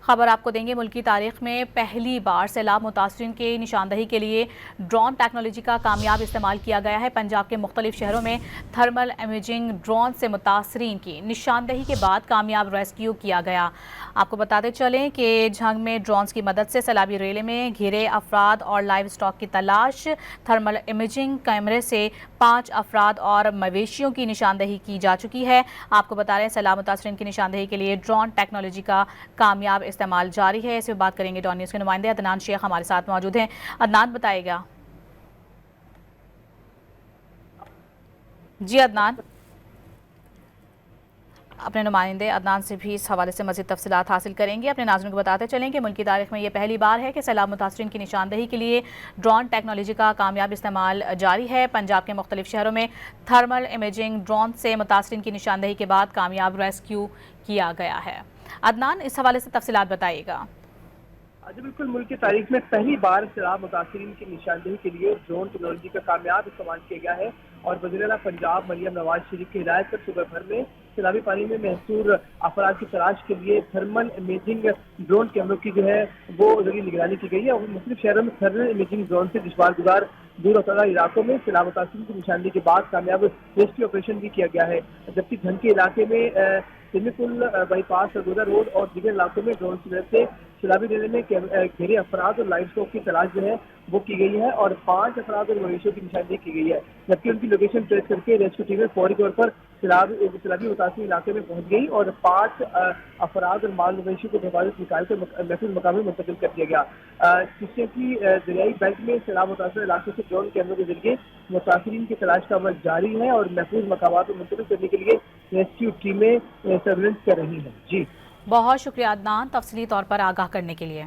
خبر آپ کو دیں گے، ملکی تاریخ میں پہلی بار سیلاب متاثرین کی نشاندہی کے لیے ڈرون ٹیکنالوجی کا کامیاب استعمال کیا گیا ہے۔ پنجاب کے مختلف شہروں میں تھرمل امیجنگ ڈرون سے متاثرین کی نشاندہی کے بعد کامیاب ریسکیو کیا گیا۔ آپ کو بتاتے چلیں کہ جھنگ میں ڈرونز کی مدد سے سیلابی ریلے میں گھرے افراد اور لائیو سٹاک کی تلاش، تھرمل امیجنگ کیمرے سے 5 افراد اور مویشیوں کی نشاندہی کی جا چکی ہے۔ آپ کو بتا رہے ہیں سیلاب متاثرین کی نشاندہی کے لیے ڈرون ٹیکنالوجی کا کامیاب استعمال جاری ہے۔ اس پہ بات کریں گے ڈان نیوز کے نمائندے عدنان شیخ ہمارے ساتھ موجود ہیں۔ عدنان بتائے گا۔ جی عدنان، اپنے نمائندے عدنان سے بھی اس حوالے سے مزید تفصیلات حاصل کریں گے۔ اپنے ناظرین کو بتاتے چلیں کہ ملکی تاریخ میں یہ پہلی بار ہے کہ سیلاب متاثرین کی نشاندہی کے لیے ڈرون ٹیکنالوجی کا کامیاب استعمال جاری ہے۔ پنجاب کے مختلف شہروں میں تھرمل امیجنگ ڈرون سے متاثرین کی نشاندہی کے بعد کامیاب ریسکیو کیا گیا ہے۔ عدنان، اس حوالے سے تفصیلات بتائیے گا۔ جی بالکل، ملک کی تاریخ میں پہلی بار سیلاب متاثرین کی نشاندہی کے لیے ڈرون ٹیکنالوجی کا کامیاب استعمال کیا گیا ہے اور وزیر اعلیٰ پنجاب مریم نواز شریف کی ہدایت پر صوبہ بھر میں سیلابی پانی میں محصور افراد کی تلاش کے لیے تھرمل امیجنگ ڈرون کیمروں کی وہ ذریعے نگرانی کی گئی ہے اور مختلف شہروں میں تھرمل امیجنگ ڈرون سے دشوار گزار دور افتادہ علاقوں میں سیلاب متاثرین کی نشاندہی کے بعد کامیاب ریسکیو آپریشن بھی کیا گیا ہے، جبکہ جھنگ کے علاقے میں semi by pass Sargodha road اور دیگر علاقوں میں ڈرون کی مدد سے سیلابی ریلے میں گھیرے افراد اور لائیو اسٹاک کی تلاش وہ کی گئی ہے اور 5 افراد اور مویشیوں کی نشاندہی کی گئی ہے، جبکہ ان کی لوکیشن ٹریس کر کے ریسکیو ٹیمیں فوری طور پر سیلابی متاثرین علاقے میں پہنچ گئی اور 5 افراد اور مال مویشیوں کو حفاظت نکال کر محفوظ مقام میں منتقل کر دیا گیا، جس سے کہ دریائی بیلٹ میں سیلاب متاثرہ علاقے سے ڈرون کیمروں کے ذریعے متاثرین کی تلاش کا عمل جاری ہے اور محفوظ مقامات کو منتقل کرنے کے لیے ریسکیو ٹیمیں سرویلنس کر رہی ہیں۔ جی بہت شکریہ عدنان، تفصیلی طور پر آگاہ کرنے کے لیے۔